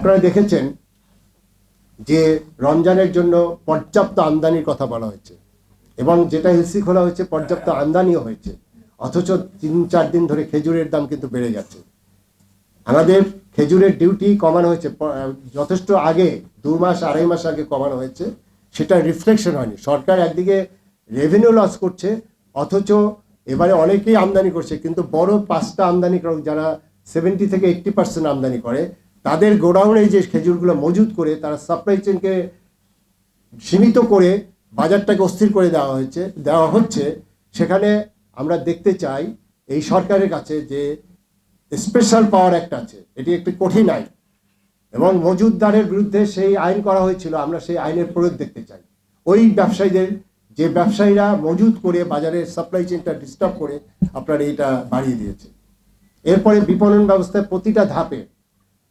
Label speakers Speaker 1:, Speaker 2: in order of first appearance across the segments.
Speaker 1: আপনারা দেখেছেন যে রমজানের জন্য পর্যাপ্ত আমদানির কথা বলা হয়েছে এবং যেটা এলসি খোলা হয়েছে পর্যাপ্ত আমদানিও হয়েছে, অথচ 3-4 দিন ধরে খেজুরের দাম কিন্তু বেড়ে গেছে। আমাদের খেজুরের ডিউটি কমানো হয়েছে যথেষ্ট আগে, 2 মাস 2.5 মাস আগে কমানো হয়েছে, সেটা রিফ্লেকশন হয়নি। সরকার একদিকে রেভিনিউ লস করছে, অথচ এবারে অনেকেই আমদানি করছে, কিন্তু বড় 5টা আমদানিকারক যারা 70 থেকে 80% আমদানি করে, তাদের গোডাউনে যে খেজুরগুলো মজুত করে তারা সাপ্লাই চেনকে সীমিত করে বাজারটাকে অস্থির করে দেওয়া হচ্ছে। সেখানে আমরা দেখতে চাই এই সরকারের কাছে যে স্পেশাল পাওয়ার অ্যাক্ট আছে, এটি একটি কঠিন আইন এবং মজুতদারের বিরুদ্ধে সেই আইন করা হয়েছিল, আমরা সেই আইনের প্রয়োগ দেখতে চাই। ওই ব্যবসায়ীদের, যে ব্যবসায়ীরা মজুত করে বাজারের সাপ্লাই চেনটা ডিস্টার্ব করে আপনারা এটা বাড়িয়ে দিয়েছে। এরপরে বিপণন ব্যবস্থায় প্রতিটা ধাপে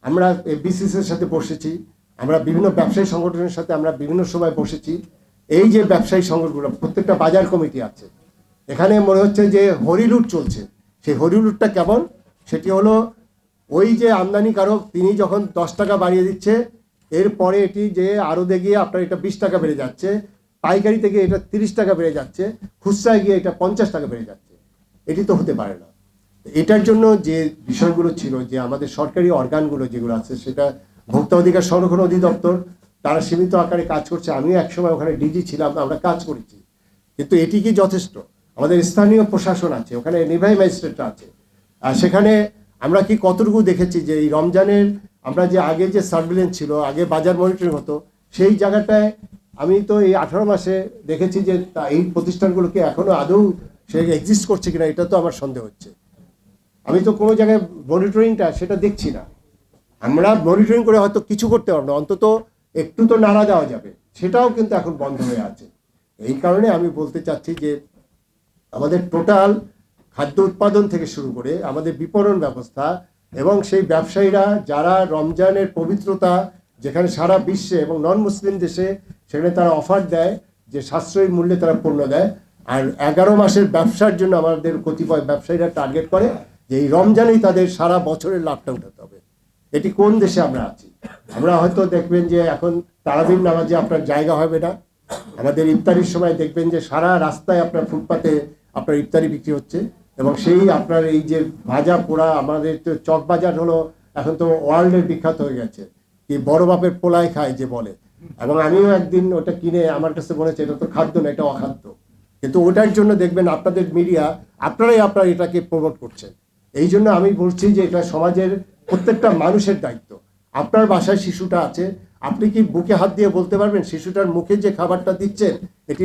Speaker 1: আমরা বিসিসির সাথে বসেছি, আমরা বিভিন্ন ব্যবসায়ী সংগঠনের সাথে আমরা বিভিন্ন সময় বসেছি। এই যে ব্যবসায়ী সংগঠনগুলো, প্রত্যেকটা বাজার কমিটি আছে, এখানে মনে হচ্ছে যে হরিলুট চলছে। সেই হরিলুটটা কেমন? সেটি হলো ওই যে আমদানিকারক তিনি যখন 10 টাকা বাড়িয়ে দিচ্ছে, এরপরে এটি যে আড়তে গিয়ে আপনার এটা 20 টাকা বেড়ে যাচ্ছে, পাইকারি থেকে এটা 30 টাকা বেড়ে যাচ্ছে, খুচরায় গিয়ে এটা 50 টাকা বেড়ে যাচ্ছে। এটি তো হতে পারে না। এটার জন্য যে বিষয়গুলো ছিল, যে আমাদের সরকারি অর্গানগুলো যেগুলো আছে, সেটা ভোক্তা অধিকার সংরক্ষণ অধিদপ্তর, তারা সীমিত আকারে কাজ করছে। আমিও একসময় ওখানে ডিজি ছিলাম, আমরা কাজ করেছি, কিন্তু এটি কি যথেষ্ট? আমাদের স্থানীয় প্রশাসন আছে, ওখানে নির্বাহী ম্যাজিস্ট্রেটরা আছে, আর সেখানে আমরা কি কতটুকু দেখেছি যে এই রমজানের আমরা যে আগে যে সার্ভিলেন্স ছিল, আগে বাজার মনিটরিং হতো, সেই জায়গাটায় আমি তো এই 18 মাসে দেখেছি যে এই প্রতিষ্ঠানগুলোকে এখনো আদৌ সে এক্সিস্ট করছে কিনা, এটা তো আমার সন্দেহ হচ্ছে। আমি তো কোনো জায়গায় মনিটরিংটা সেটা দেখছি না। আমরা মনিটরিং করে হয়তো কিছু করতে পারবো না, অন্তত একটু তো নাড়া দেওয়া যাবে, সেটাও কিন্তু এখন বন্ধ হয়ে আছে। এই কারণে আমি বলতে চাচ্ছি যে আমাদের টোটাল খাদ্য উৎপাদন থেকে শুরু করে আমাদের বিপণন ব্যবস্থা এবং সেই ব্যবসায়ীরা যারা রমজানের পবিত্রতা, যেখানে সারা বিশ্বে এবং নন মুসলিম দেশে সেখানে তারা অফার দেয় যে সাশ্রয়ী মূল্যে তারা পণ্য দেয়, আর 11 মাসের ব্যবসার জন্য আমাদের কতিপয় ব্যবসায়ীরা টার্গেট করে যে এই রমজানেই তাদের সারা বছরের লাভটা উঠাতে হবে। এটি কোন দেশে আমরা আছি? আমরা হয়তো দেখবেন যে এখন তারাবির নামাজে আপনার জায়গা হবে না, আমাদের ইফতারির সময় দেখবেন যে সারা রাস্তায় আপনার ফুটপাতে আপনার ইফতারি বিক্রি হচ্ছে, এবং সেই আপনার এই যে ভাজা পোড়া, আমাদের তো চক বাজার হলো এখন তো ওয়ার্ল্ডের বিখ্যাত হয়ে গেছে, কি বড় বাপের পোলাই খায় যে বলে। এবং আমিও একদিন ওটা কিনে আমার কাছে মনে হচ্ছে এটা তো খাদ্য না, এটা অখাদ্য, কিন্তু ওটার জন্য দেখবেন আপনাদের মিডিয়া আপনারাই এটাকে প্রমোট করছেন। এই জন্য আমি বলছি যে এটা সমাজের প্রত্যেকটা মানুষের দায়িত্ব। আপনার বাসায় শিশুটা আছে, আপনি কি বুকে হাত দিয়ে বলতে পারবেন শিশুটার মুখে যে খাবারটা দিচ্ছেন এটি